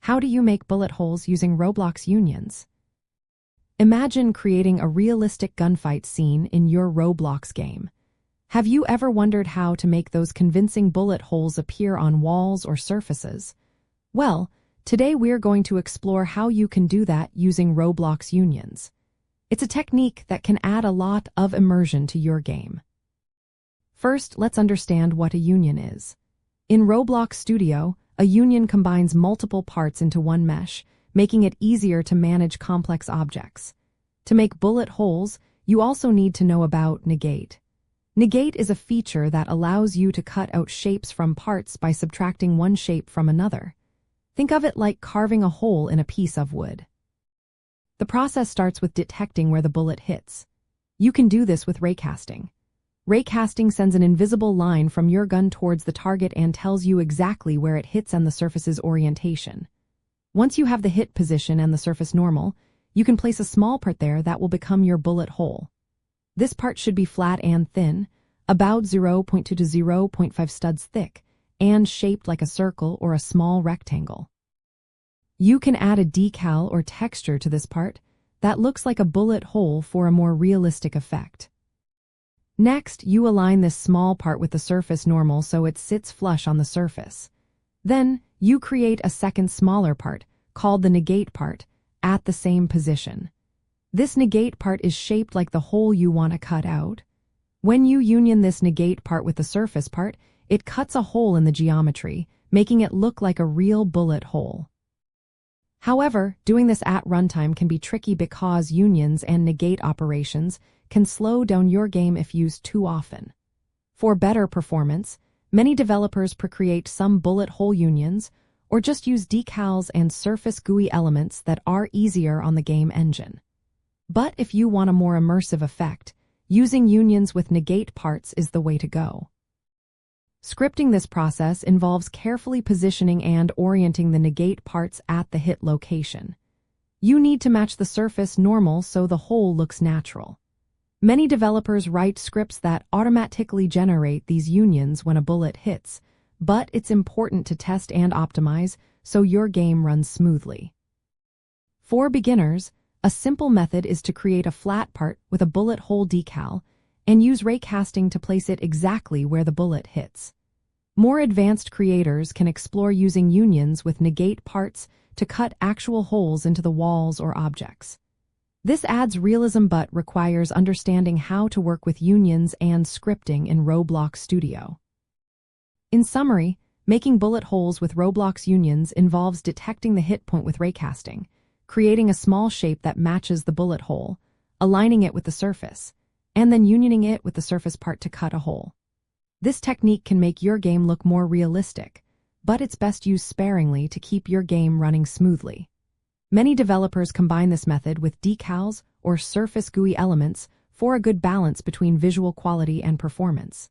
How do you make bullet holes using Roblox Unions? Imagine creating a realistic gunfight scene in your Roblox game. Have you ever wondered how to make those convincing bullet holes appear on walls or surfaces? Well, today we're going to explore how you can do that using Roblox Unions. It's a technique that can add a lot of immersion to your game. First, let's understand what a union is. In Roblox Studio, a union combines multiple parts into one mesh, making it easier to manage complex objects. To make bullet holes, you also need to know about Negate. Negate is a feature that allows you to cut out shapes from parts by subtracting one shape from another. Think of it like carving a hole in a piece of wood. The process starts with detecting where the bullet hits. You can do this with raycasting. Raycasting sends an invisible line from your gun towards the target and tells you exactly where it hits and the surface's orientation. Once you have the hit position and the surface normal, you can place a small part there that will become your bullet hole. This part should be flat and thin, about 0.2 to 0.5 studs thick, and shaped like a circle or a small rectangle. You can add a decal or texture to this part that looks like a bullet hole for a more realistic effect. Next, you align this small part with the surface normal so it sits flush on the surface. Then, you create a second smaller part, called the negate part, at the same position. This negate part is shaped like the hole you want to cut out. When you union this negate part with the surface part, it cuts a hole in the geometry, making it look like a real bullet hole. However, doing this at runtime can be tricky because unions and negate operations can slow down your game if used too often. For better performance, many developers procreate some bullet hole unions or just use decals and surface GUI elements that are easier on the game engine. But if you want a more immersive effect, using unions with negate parts is the way to go. Scripting this process involves carefully positioning and orienting the negate parts at the hit location. You need to match the surface normal so the hole looks natural. Many developers write scripts that automatically generate these unions when a bullet hits, but it's important to test and optimize so your game runs smoothly. For beginners, a simple method is to create a flat part with a bullet hole decal and use raycasting to place it exactly where the bullet hits. More advanced creators can explore using unions with negate parts to cut actual holes into the walls or objects. This adds realism but requires understanding how to work with unions and scripting in Roblox Studio. In summary, making bullet holes with Roblox Unions involves detecting the hit point with raycasting, creating a small shape that matches the bullet hole, aligning it with the surface, and then unioning it with the surface part to cut a hole. This technique can make your game look more realistic, but it's best used sparingly to keep your game running smoothly. Many developers combine this method with decals or surface GUI elements for a good balance between visual quality and performance.